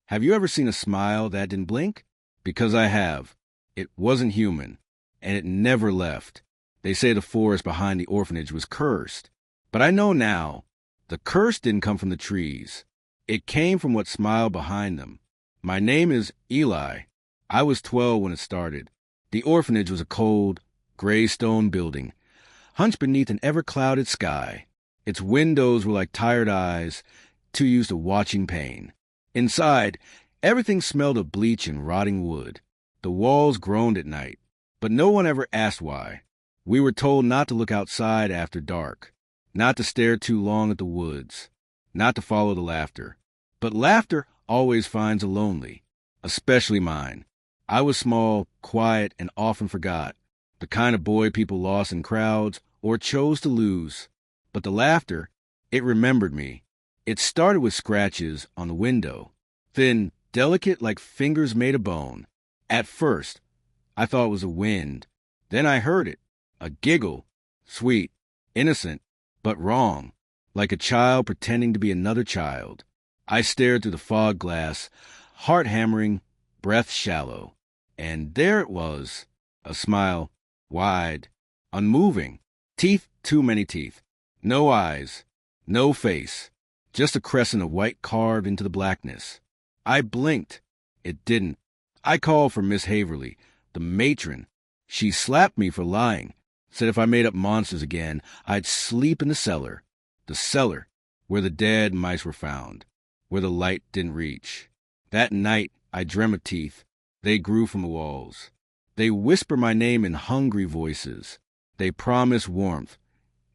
Have you ever seen a smile that didn't blink? Because I have. It wasn't human, and it never left. They say the forest behind the orphanage was cursed. But I know now, the curse didn't come from the trees. It came from what smiled behind them. My name is Eli. I was 12 when it started. The orphanage was a cold, gray stone building, hunched beneath an ever-clouded sky. Its windows were like tired eyes, too used to watching pain. Inside, everything smelled of bleach and rotting wood. The walls groaned at night, but no one ever asked why. We were told not to look outside after dark, not to stare too long at the woods, not to follow the laughter. But laughter always finds the lonely, especially mine. I was small, quiet, and often forgot, the kind of boy people lost in crowds or chose to lose. But the laughter, it remembered me. It started with scratches on the window, thin, delicate like fingers made of bone. At first, I thought it was the wind. Then I heard it, a giggle, sweet, innocent, but wrong, like a child pretending to be another child. I stared through the fog glass, heart hammering, breath shallow. And there it was, a smile, wide, unmoving, teeth, too many teeth, no eyes, no face, just a crescent of white carved into the blackness. I blinked. It didn't. I called for Miss Haverly, the matron. She slapped me for lying, said if I made up monsters again, I'd sleep in the cellar where the dead mice were found, where the light didn't reach. That night, I dreamt of teeth. They grew from the walls. They whisper my name in hungry voices. They promise warmth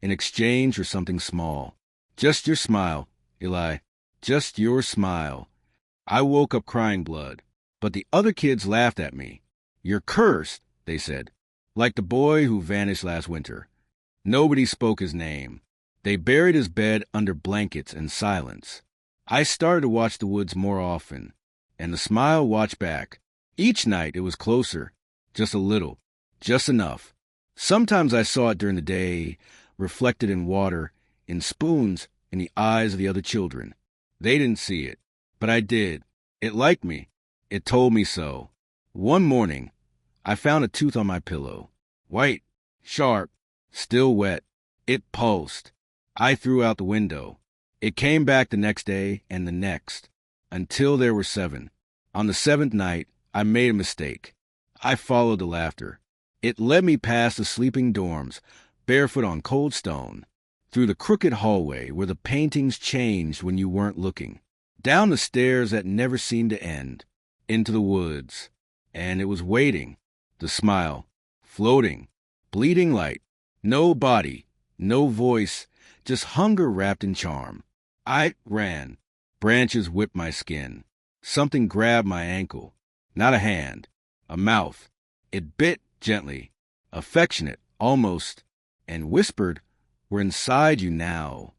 in exchange for something small. Just your smile, Eli. Just your smile. I woke up crying blood, but the other kids laughed at me. You're cursed, they said, like the boy who vanished last winter. Nobody spoke his name. They buried his bed under blankets and silence. I started to watch the woods more often, and the smile watched back. Each night it was closer, just a little, just enough. Sometimes I saw it during the day, reflected in water, in spoons, in the eyes of the other children. They didn't see it, but I did. It liked me. It told me so. One morning, I found a tooth on my pillow. White, sharp, still wet. It pulsed. I threw out the window. It came back the next day and the next, until there were 7. On the 7th night, I made a mistake. I followed the laughter. It led me past the sleeping dorms, barefoot on cold stone, through the crooked hallway where the paintings changed when you weren't looking, down the stairs that never seemed to end, into the woods. And it was waiting, the smile, floating, bleeding light, no body, no voice, just hunger wrapped in charm. I ran. Branches whipped my skin. Something grabbed my ankle. Not a hand, a mouth. It bit gently, affectionate, almost, and whispered, "We're inside you now."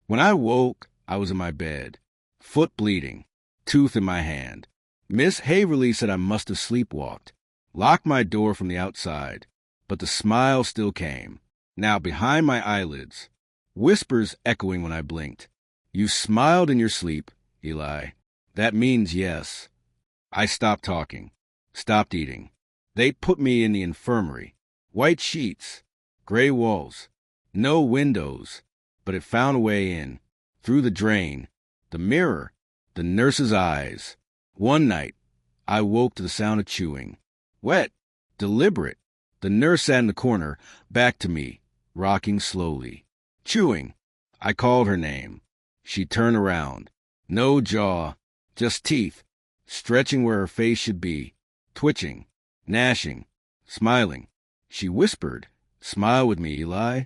When I woke, I was in my bed, foot bleeding, tooth in my hand. Miss Haverly said I must have sleepwalked, locked my door from the outside, but the smile still came, now behind my eyelids, whispers echoing when I blinked. You smiled in your sleep, Eli. That means yes. I stopped talking, stopped eating. They put me in the infirmary. White sheets, gray walls, no windows, but it found a way in, through the drain, the mirror, the nurse's eyes. One night, I woke to the sound of chewing. Wet, deliberate. The nurse sat in the corner, back to me, rocking slowly. Chewing. I called her name. She turned around. No jaw, just teeth, stretching where her face should be, twitching, gnashing, smiling. She whispered, "Smile with me, Eli."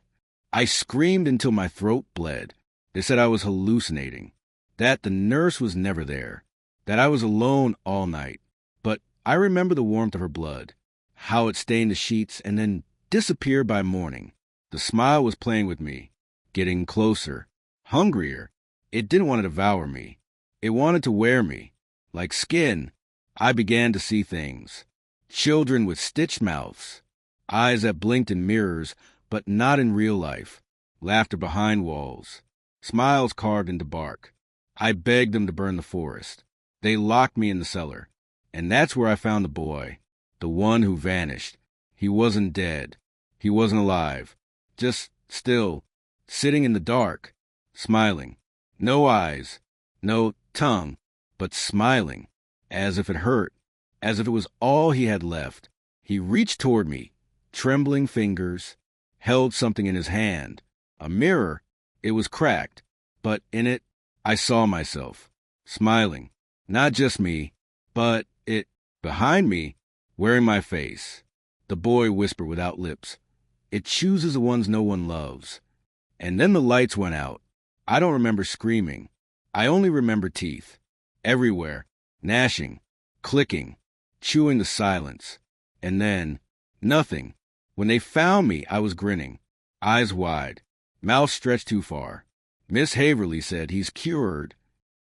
I screamed until my throat bled. They said I was hallucinating, that the nurse was never there, that I was alone all night. But I remember the warmth of her blood, how it stained the sheets and then disappeared by morning. The smile was playing with me, getting closer, hungrier. It didn't want to devour me. It wanted to wear me. Like skin, I began to see things. Children with stitched mouths, eyes that blinked in mirrors, but not in real life. Laughter behind walls, smiles carved into bark. I begged them to burn the forest. They locked me in the cellar. And that's where I found the boy, the one who vanished. He wasn't dead. He wasn't alive. Just still, sitting in the dark, smiling. No eyes, no tongue, but smiling, as if it hurt, as if it was all he had left. He reached toward me, trembling fingers, held something in his hand. A mirror. It was cracked, but in it, I saw myself, smiling. Not just me, but it, behind me, wearing my face. The boy whispered without lips. It chooses the ones no one loves. And then the lights went out. I don't remember screaming. I only remember teeth. Everywhere. Gnashing. Clicking. Chewing the silence. And then, nothing. When they found me, I was grinning. Eyes wide. Mouth stretched too far. Miss Haverly said he's cured.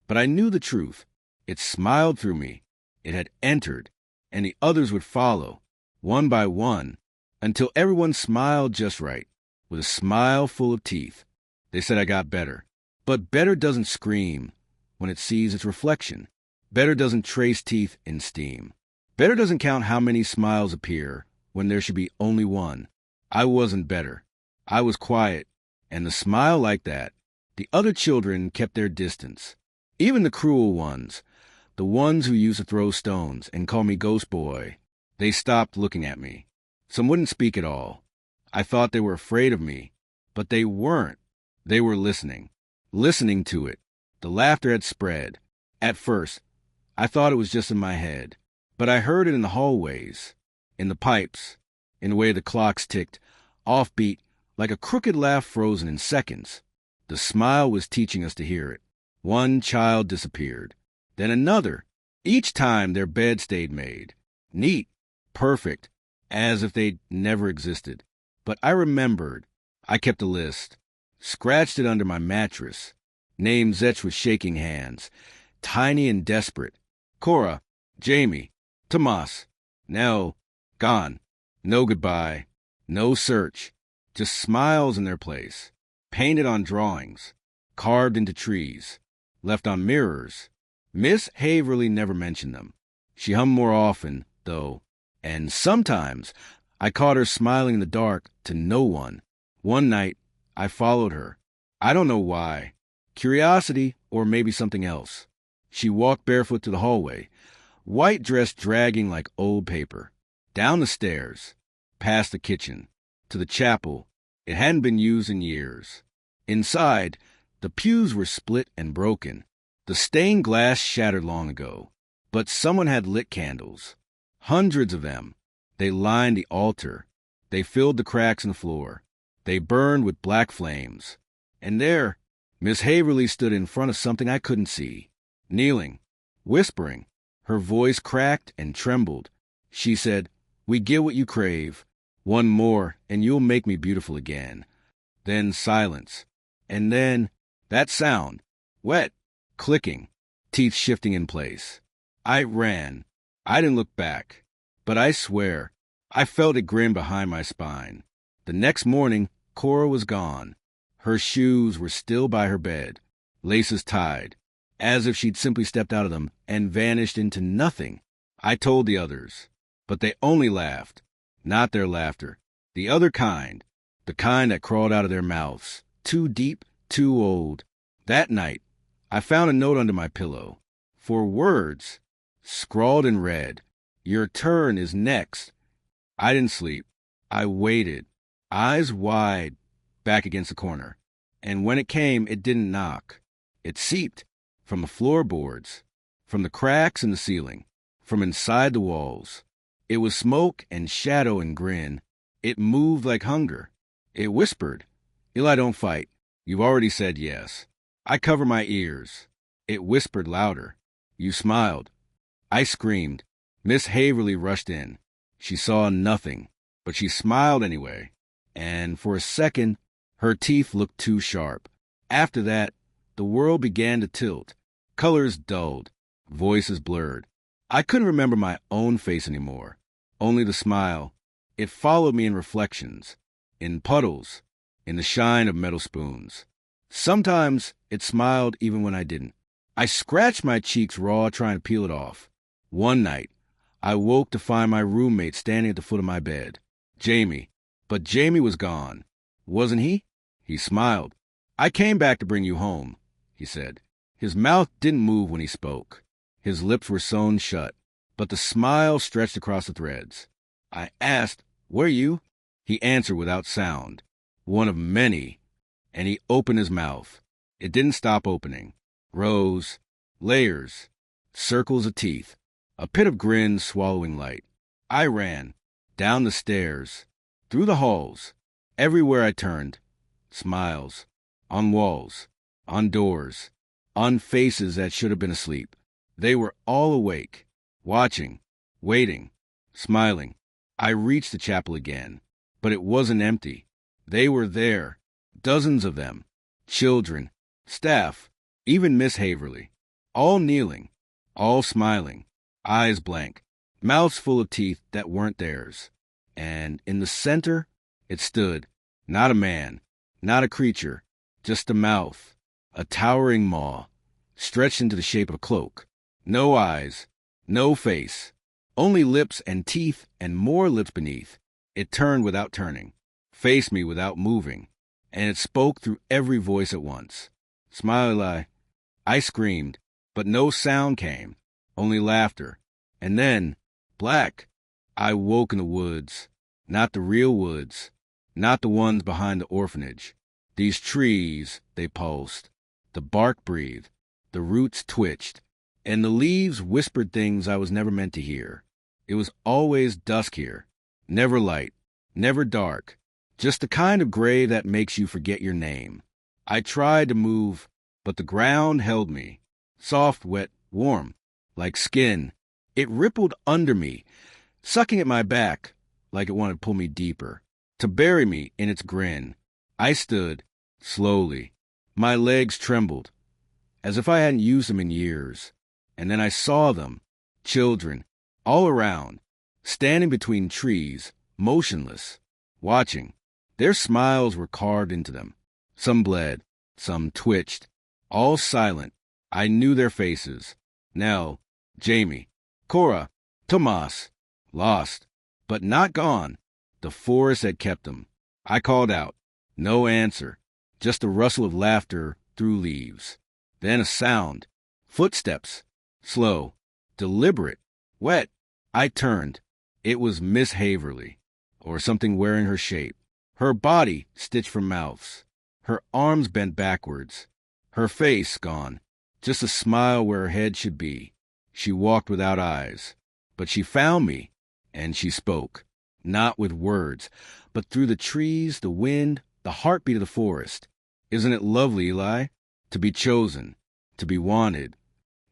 But I knew the truth. It smiled through me. It had entered. And the others would follow, one by one, until everyone smiled just right, with a smile full of teeth. They said I got better. But better doesn't scream when it sees its reflection. Better doesn't trace teeth in steam. Better doesn't count how many smiles appear when there should be only one. I wasn't better. I was quiet, and the smile like that. The other children kept their distance. Even the cruel ones, the ones who used to throw stones and call me Ghost Boy, they stopped looking at me. Some wouldn't speak at all. I thought they were afraid of me, but they weren't. They were listening to it. The laughter had spread. At first, I thought it was just in my head, but I heard it in the hallways, in the pipes, in the way the clocks ticked, offbeat, like a crooked laugh frozen in seconds. The smile was teaching us to hear it. One child disappeared. Then another. Each time their bed stayed made. Neat, perfect, as if they'd never existed. But I remembered. I kept a list. Scratched it under my mattress. Names etched with shaking hands. Tiny and desperate. Cora, Jamie, Tomas, Nell, gone. No goodbye. No search. Just smiles in their place. Painted on drawings. Carved into trees. Left on mirrors. Miss Haverly never mentioned them. She hummed more often, though, and sometimes I caught her smiling in the dark to no one. One night, I followed her. I don't know why. Curiosity, or maybe something else. She walked barefoot to the hallway, white dress dragging like old paper. Down the stairs, past the kitchen, to the chapel. It hadn't been used in years. Inside, the pews were split and broken. The stained glass shattered long ago. But someone had lit candles. Hundreds of them. They lined the altar. They filled the cracks in the floor. They burned with black flames. And there, Miss Haverly stood in front of something I couldn't see, kneeling, whispering. Her voice cracked and trembled. She said, "We get what you crave. One more, and you'll make me beautiful again." Then silence. And then that sound, wet, clicking, teeth shifting in place. I ran. I didn't look back. But I swear, I felt it grin behind my spine. The next morning, Cora was gone. Her shoes were still by her bed, laces tied, as if she'd simply stepped out of them and vanished into nothing. I told the others, but they only laughed. Not their laughter. The other kind. The kind that crawled out of their mouths. Too deep, too old. That night, I found a note under my pillow. 4 words, scrawled in red. "Your turn is next." I didn't sleep. I waited, eyes wide, back against the corner. And when it came, it didn't knock. It seeped from the floorboards, from the cracks in the ceiling, from inside the walls. It was smoke and shadow and grin. It moved like hunger. It whispered, "Eli, don't fight. You've already said yes." I cover my ears. It whispered louder. "You smiled." I screamed. Miss Haverly rushed in. She saw nothing, but she smiled anyway. And for a second, her teeth looked too sharp. After that, the world began to tilt. Colors dulled. Voices blurred. I couldn't remember my own face anymore. Only the smile. It followed me in reflections, in puddles, in the shine of metal spoons. Sometimes it smiled even when I didn't. I scratched my cheeks raw trying to peel it off. One night, I woke to find my roommate standing at the foot of my bed. Jamie. But Jamie was gone. Wasn't he? He smiled. I came back to bring you home, he said. His mouth didn't move when he spoke. His lips were sewn shut, but the smile stretched across the threads. I asked, "Where you?" He answered without sound. One of many. And he opened his mouth. It didn't stop opening. Rows, layers, circles of teeth, a pit of grins swallowing light. I ran, down the stairs, through the halls, everywhere I turned. Smiles, on walls, on doors, on faces that should have been asleep. They were all awake, watching, waiting, smiling. I reached the chapel again, but it wasn't empty. They were there, dozens of them, children, staff, even Miss Haverly, all kneeling, all smiling, eyes blank, mouths full of teeth that weren't theirs. And in the center, it stood, not a man, not a creature, just a mouth, a towering maw, stretched into the shape of a cloak. No eyes, no face, only lips and teeth and more lips beneath. It turned without turning, faced me without moving, and it spoke through every voice at once. "Smile, Eli." I screamed, but no sound came, only laughter. And then, black. I woke in the woods, not the real woods, not the ones behind the orphanage. These trees, they pulsed. The bark breathed, the roots twitched, and the leaves whispered things I was never meant to hear. It was always dusk here, never light, never dark, just the kind of gray that makes you forget your name. I tried to move, but the ground held me, soft, wet, warm, like skin. It rippled under me, sucking at my back like it wanted to pull me deeper, to bury me in its grin. I stood, slowly. My legs trembled, as if I hadn't used them in years. And then I saw them, children, all around, standing between trees, motionless, watching. Their smiles were carved into them. Some bled, some twitched, all silent. I knew their faces. Nell, Jamie, Cora, Tomas, lost, but not gone. The forest had kept them. I called out. No answer, just a rustle of laughter through leaves. Then a sound. Footsteps. Slow, deliberate, wet. I turned. It was Miss Haverly, or something wearing her shape. Her body stitched from mouths. Her arms bent backwards. Her face gone. Just a smile where her head should be. She walked without eyes. But she found me, and she spoke. Not with words, but through the trees, the wind, the heartbeat of the forest. Isn't it lovely, Eli? To be chosen, to be wanted.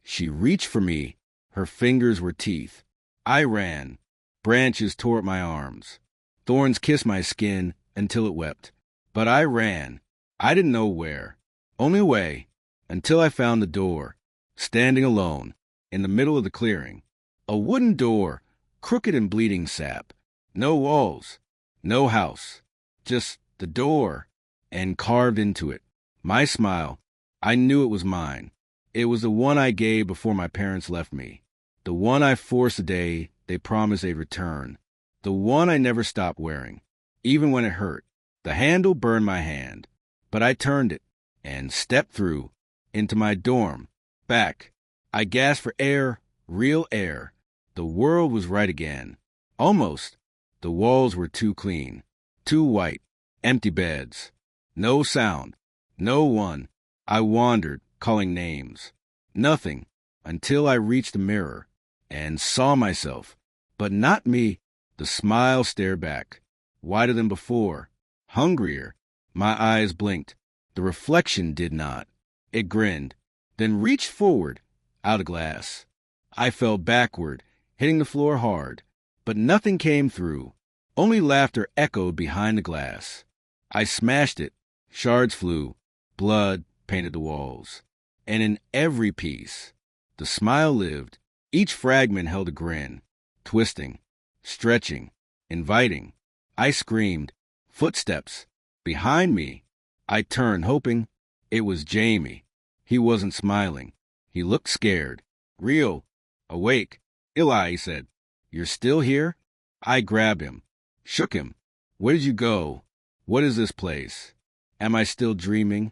She reached for me. Her fingers were teeth. I ran. Branches tore at my arms. Thorns kissed my skin until it wept. But I ran. I didn't know where. Only away, until I found the door, standing alone, in the middle of the clearing. A wooden door, crooked and bleeding sap. No walls, no house. Just the door, and carved into it. My smile. I knew it was mine. It was the one I gave before my parents left me. The one I forced the day they promised they'd return. The one I never stopped wearing, even when it hurt. The handle burned my hand, but I turned it and stepped through, into my dorm, back. I gasped for air, real air. The world was right again. Almost. The walls were too clean, too white, empty beds. No sound, no one. I wandered, calling names. Nothing, until I reached the mirror and saw myself, but not me. The smile stared back, wider than before, hungrier. My eyes blinked. The reflection did not. It grinned, then reached forward, out of glass. I fell backward, hitting the floor hard, but nothing came through. Only laughter echoed behind the glass. I smashed it. Shards flew. Blood painted the walls. And in every piece, the smile lived. Each fragment held a grin, twisting, stretching, inviting. I screamed. Footsteps. Behind me. I turned, hoping. It was Jamie. He wasn't smiling. He looked scared. Real. Awake. Eli, he said. You're still here? I grabbed him. Shook him. Where did you go? What is this place? Am I still dreaming?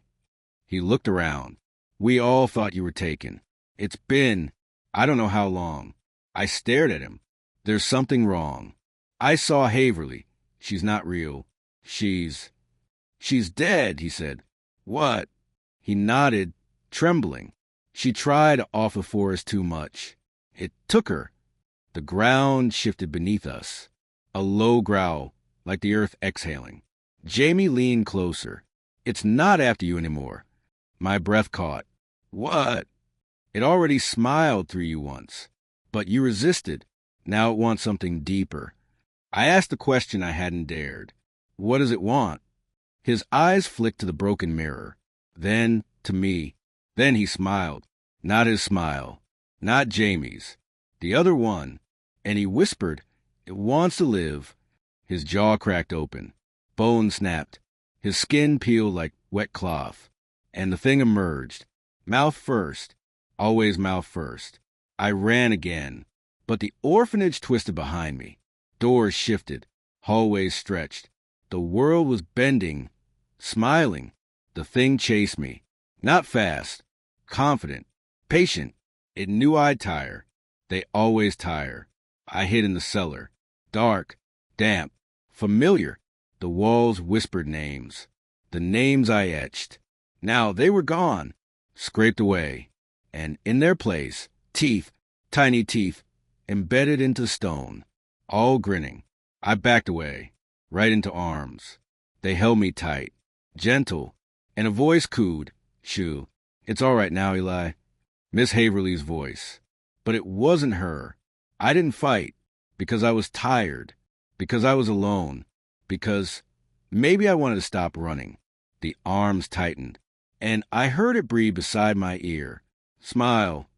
He looked around. We all thought you were taken. It's been, I don't know how long. I stared at him. There's something wrong. I saw Haverly. She's not real. She's dead, he said. What? He nodded, trembling. She tried off the forest too much. It took her. The ground shifted beneath us. A low growl, like the earth exhaling. Jamie leaned closer. It's not after you anymore. My breath caught. What? It already smiled through you once. But you resisted. Now it wants something deeper. I asked the question I hadn't dared. What does it want? His eyes flicked to the broken mirror. Then to me. Then he smiled. Not his smile. Not Jamie's. The other one. And he whispered, it wants to live. His jaw cracked open. Bone snapped. His skin peeled like wet cloth. And the thing emerged. Mouth first. Always mouth first. I ran again. But the orphanage twisted behind me. Doors shifted. Hallways stretched. The world was bending. Smiling. The thing chased me. Not fast. Confident. Patient. It knew I'd tire. They always tire. I hid in the cellar. Dark. Damp. Familiar. The walls whispered names. The names I etched. Now they were gone. Scraped away. And in their place, teeth. Tiny teeth. Embedded into stone. All grinning. I backed away. Right into arms. They held me tight. Gentle. And a voice cooed. Shoo. It's all right now, Eli. Miss Haverly's voice. But it wasn't her. I didn't fight. Because I was tired. Because I was alone. Because maybe I wanted to stop running. The arms tightened. And I heard it breathe beside my ear. Smile.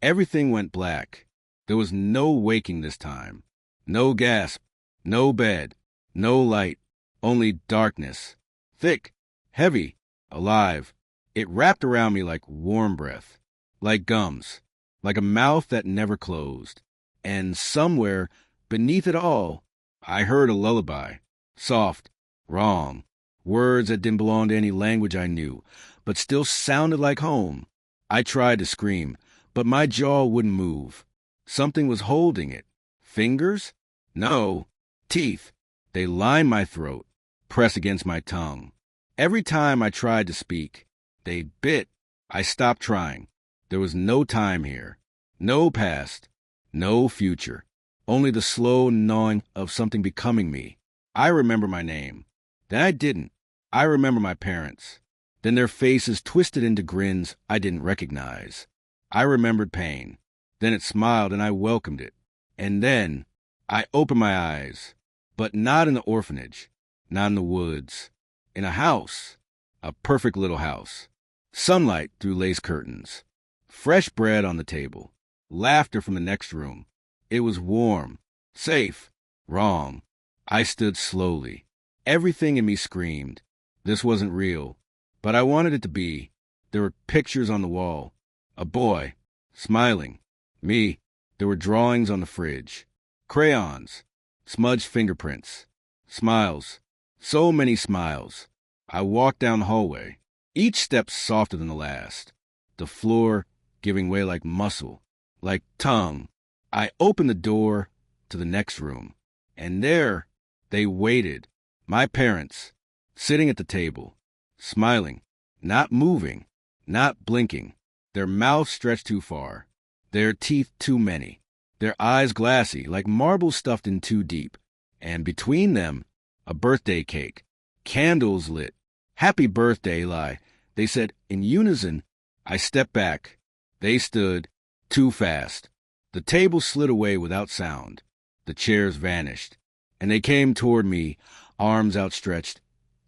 Everything went black. There was no waking this time. No gasp. No bed. No light. Only darkness. Thick. Heavy. Alive. It wrapped around me like warm breath. Like gums. Like a mouth that never closed. And somewhere, beneath it all, I heard a lullaby. Soft. Wrong. Words that didn't belong to any language I knew, but still sounded like home. I tried to scream, but my jaw wouldn't move. Something was holding it. Fingers? No. Teeth. They lined my throat, pressed against my tongue. Every time I tried to speak, they bit. I stopped trying. There was no time here. No past. No future. Only the slow gnawing of something becoming me. I remember my name. Then I didn't. I remember my parents. Then their faces twisted into grins I didn't recognize. I remembered pain. Then it smiled and I welcomed it. And then I opened my eyes. But not in the orphanage. Not in the woods. In a house. A perfect little house. Sunlight through lace curtains. Fresh bread on the table. Laughter from the next room. It was warm. Safe. Wrong. I stood slowly. Everything in me screamed. This wasn't real. But I wanted it to be. There were pictures on the wall. A boy. Smiling. Me. There were drawings on the fridge. Crayons. Smudged fingerprints. Smiles. So many smiles. I walked down the hallway. Each step softer than the last. The floor giving way like muscle. Like tongue. I opened the door to the next room. And there they waited. My parents. Sitting at the table. Smiling. Not moving. Not blinking. Their mouths stretched too far. Their teeth too many. Their eyes glassy, like marble stuffed in too deep. And between them, a birthday cake. Candles lit. Happy birthday, Eli. They said in unison. I stepped back. They stood. Too fast. The table slid away without sound. The chairs vanished. And they came toward me, arms outstretched,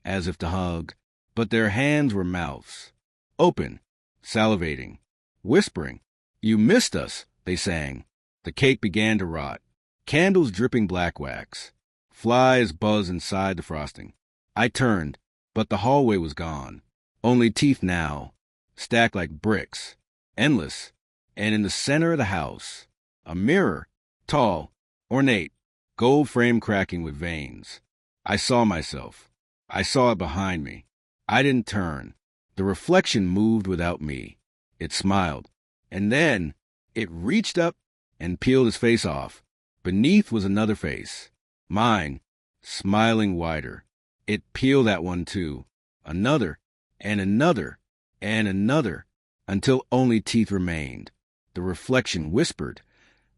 as if to hug. But their hands were mouths. Open. Salivating. Whispering. You missed us, they sang. The cake began to rot. Candles dripping black wax. Flies buzzed inside the frosting. I turned, but the hallway was gone. Only teeth now. Stacked like bricks. Endless. And in the center of the house, a mirror, tall, ornate, gold frame cracking with veins. I saw myself. I saw it behind me. I didn't turn. The reflection moved without me. It smiled. And then it reached up and peeled its face off. Beneath was another face. Mine, smiling wider. It peeled that one too. Another, and another, and another, until only teeth remained. The reflection whispered,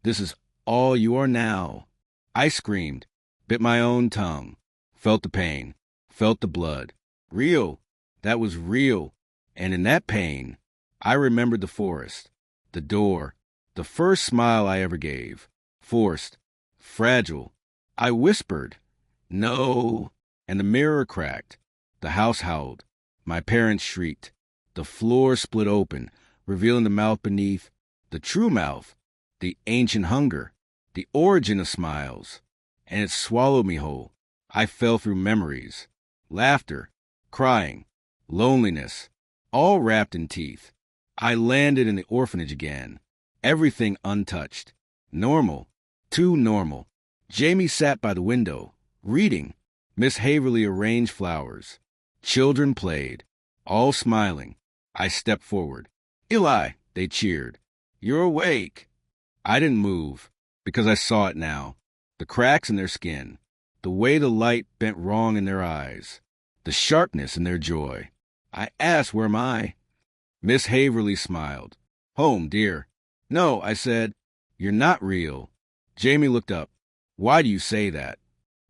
"This is all you are now." I screamed, bit my own tongue, felt the pain, felt the blood. Real. That was real. And in that pain, I remembered the forest, the door, the first smile I ever gave. Forced, fragile. I whispered, "No." And the mirror cracked. The house howled. My parents shrieked. The floor split open, revealing the mouth beneath, the true mouth, the ancient hunger, the origin of smiles. And it swallowed me whole. I fell through memories, laughter, crying, loneliness, all wrapped in teeth. I landed in the orphanage again, everything untouched. Normal, too normal. Jamie sat by the window, reading. Miss Haverly arranged flowers. Children played, all smiling. I stepped forward. "Eli," they cheered. "You're awake." I didn't move, because I saw it now. The cracks in their skin, the way the light bent wrong in their eyes, the sharpness in their joy. I asked, "Where am I?" Miss Haverly smiled. "Home, dear." "No," I said. "You're not real." Jamie looked up. "Why do you say that?"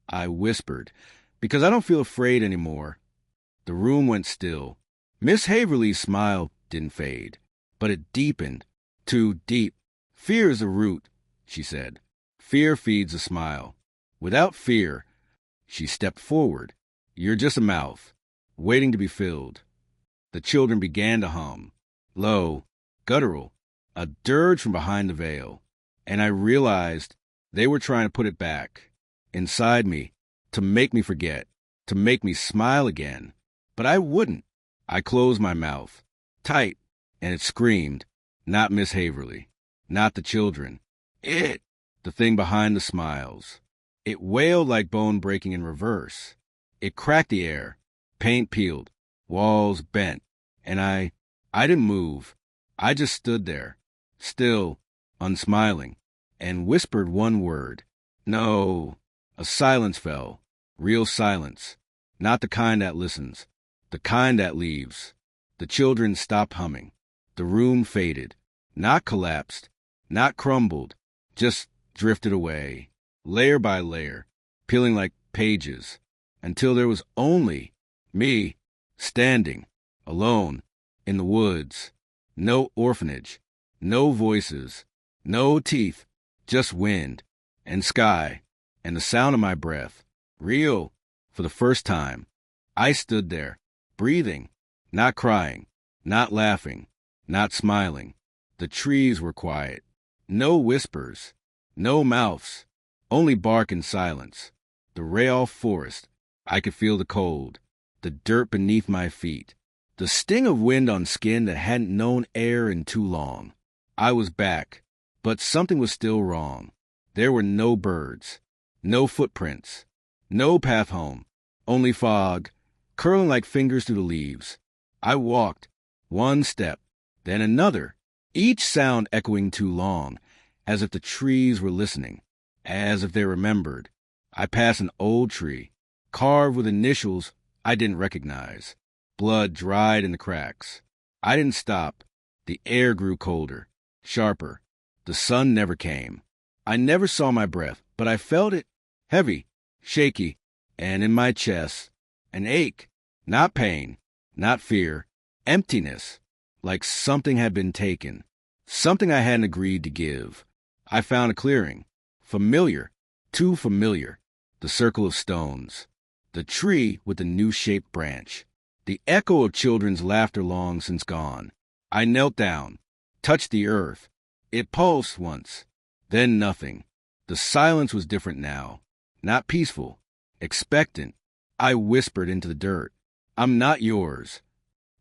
I whispered, "Because I don't feel afraid anymore." The room went still. Miss Haverly's smile didn't fade, but it deepened, too deep. "Fear is the root," she said. "Fear feeds a smile. Without fear," she stepped forward, "you're just a mouth, waiting to be filled." The children began to hum, low, guttural, a dirge from behind the veil, and I realized they were trying to put it back, inside me, to make me forget, to make me smile again. But I wouldn't. I closed my mouth, tight, and it screamed, not Miss Haverly, not the children. It, the thing behind the smiles. It wailed like bone breaking in reverse. It cracked the air, paint peeled, walls bent, and I didn't move. I just stood there, still, unsmiling, and whispered one word. No. A silence fell, real silence, not the kind that listens, the kind that leaves. The children stopped humming. The room faded, not collapsed, not crumbled, just drifted away, layer by layer, peeling like pages, until there was only me, standing, alone, in the woods. No orphanage, no voices, no teeth, just wind and sky and the sound of my breath. Real, for the first time. I stood there, breathing, not crying, not laughing, not smiling. The trees were quiet. No whispers, no mouths, only bark and silence. The real forest. I could feel the cold, the dirt beneath my feet, the sting of wind on skin that hadn't known air in too long. I was back, but something was still wrong. There were no birds, no footprints, no path home, only fog, curling like fingers through the leaves. I walked, one step, then another, each sound echoing too long, as if the trees were listening, as if they remembered. I passed an old tree, carved with initials I didn't recognize. Blood dried in the cracks. I didn't stop. The air grew colder, sharper. The sun never came. I never saw my breath, but I felt it, heavy, shaky, and in my chest, an ache, not pain, not fear, emptiness, like something had been taken, something I hadn't agreed to give. I found a clearing, familiar, too familiar, the circle of stones, the tree with the new-shaped branch, the echo of children's laughter long since gone. I knelt down, touched the earth. It pulsed once, then nothing. The silence was different now, not peaceful, expectant. I whispered into the dirt, "I'm not yours."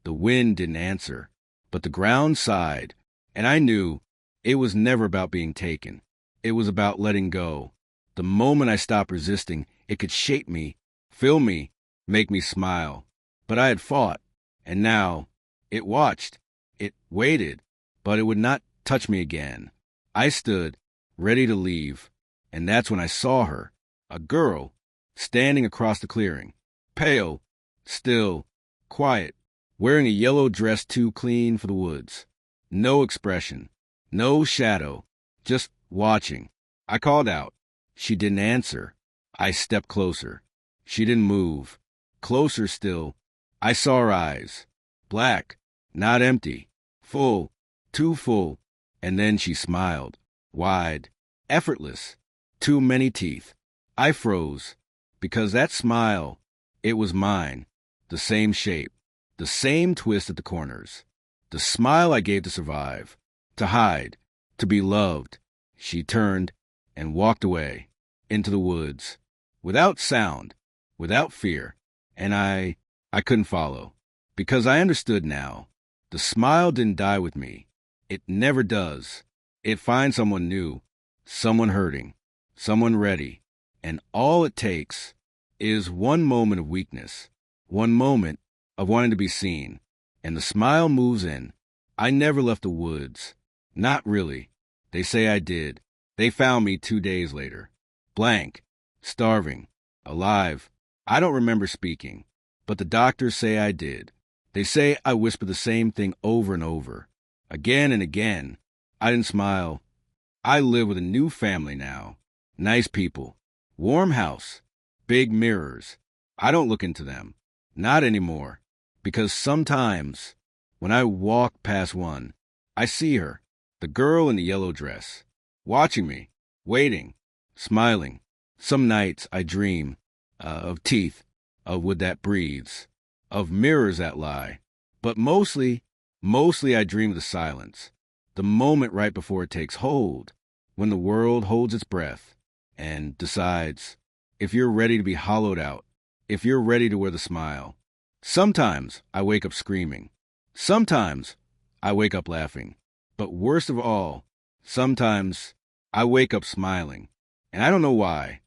The wind didn't answer, but the ground sighed, and I knew It was never about being taken. It was about letting go. The moment I stopped resisting, it could shape me, fill me, make me smile. But I had fought, and now it watched. It waited, but it would not touch me again. I stood, ready to leave, and that's when I saw her, a girl, standing across the clearing, pale, still, quiet, wearing a yellow dress too clean for the woods. No expression, no shadow, just watching. I called out. She didn't answer. I stepped closer. She didn't move. Closer still. I saw her eyes. Black, not empty, full, too full. And then she smiled. Wide, effortless, too many teeth. I froze, because that smile, it was mine. The same shape, the same twist at the corners. The smile I gave to survive, to hide, to be loved. She turned and walked away, into the woods, without sound, without fear. And I couldn't follow, because I understood now. The smile didn't die with me. It never does. It finds someone new, someone hurting, someone ready. And all it takes is one moment of weakness, one moment of wanting to be seen, and the smile moves in. I never left the woods. Not really. They say I did. They found me 2 days later. Blank, starving, alive. I don't remember speaking, but the doctors say I did. They say I whispered the same thing over and over, again and again. I didn't smile. I live with a new family now. Nice people. Warm house. Big mirrors. I don't look into them. Not anymore. Because sometimes, when I walk past one, I see her, the girl in the yellow dress, watching me, waiting, smiling. Some nights I dream of teeth, of wood that breathes, of mirrors that lie. But mostly I dream of the silence, the moment right before it takes hold, when the world holds its breath and decides if you're ready to be hollowed out, if you're ready to wear the smile. Sometimes I wake up screaming. Sometimes I wake up laughing. But worst of all, sometimes I wake up smiling. And I don't know why.